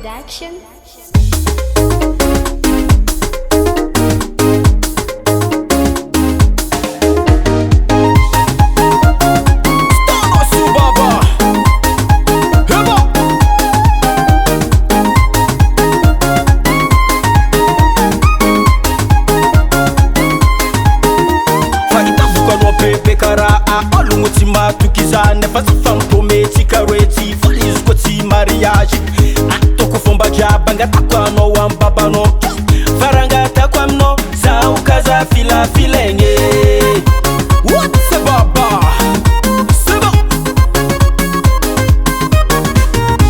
Production. Tukizane fasi fantometi kareti faliz ko ti mariage atoko fomba jabanga takwano wambabano faranga takwamno za ukaza fila filenge what se baba seba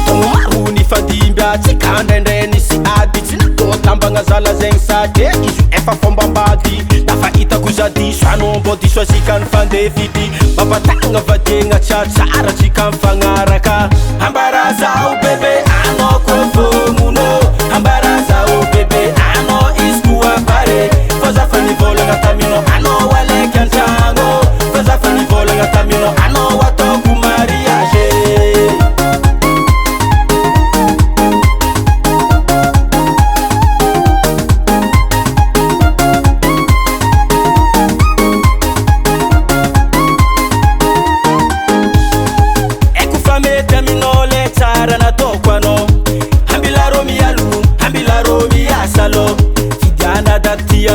tomaru ni fadimba tikandende ni si aditi na to tambanga zala zengsa de isu efa fomba mbadi dafa ita kuzadi shano bodi swazikan fande fidi baba tanga vadenga chatsara chikamfangaraka ambaraza ubebe ano kofo muno ambaraza ubebe ano iskuwa pare faza fani vola ngatamino ano wale kyantango faza fani vola ngatamino ano watoku mariage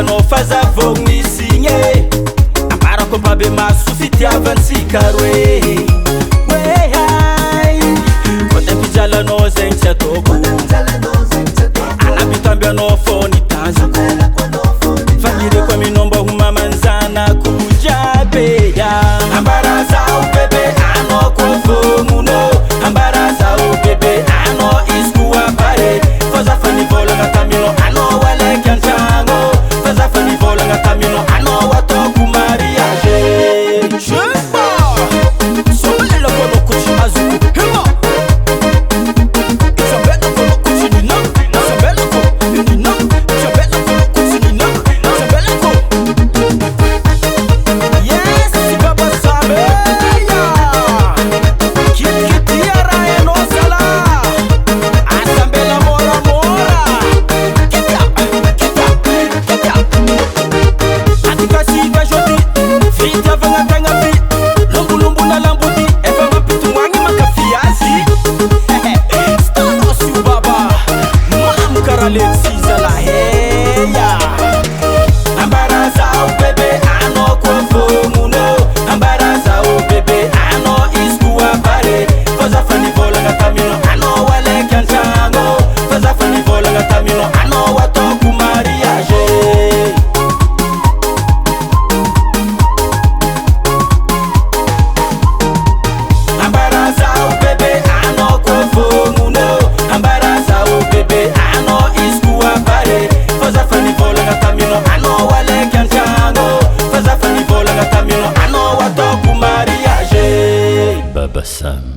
no faza vogni sinye ambara ko babe masu fiti avansi karwe we hai ko te pijala no zencha toko ana bitambia no foni tanza fagire kwa minomba huma manzana kujabe ya ambara za ubebe ano ko fomuno ambara za ubebe ano iskuwa pare faza fani vola ngatamino ano wale kyantango fani vola ngatamino ano watoku mariage shemba somela kono kuchi azuku hema sabela kono kuchi nina sabela ko nina sabela kono kuchi nina sabela ko yes baba sabe ya kiti ara eno sala asambela mora mora kita fita vanga tanga fi lumbu lumbu na lambuti eva mapitu mwangi makafiazi stano si baba mam karalexi zala heya ambaraza ubebe ano kofo muno ambaraza ubebe ano iskuwa pare faza fani vola ngatamino ano wale kyantango faza fani vola ngatamino ano watoku mariage ano wale kyantango faza fani vola ngatamino ano watoku mariage Baba Sam.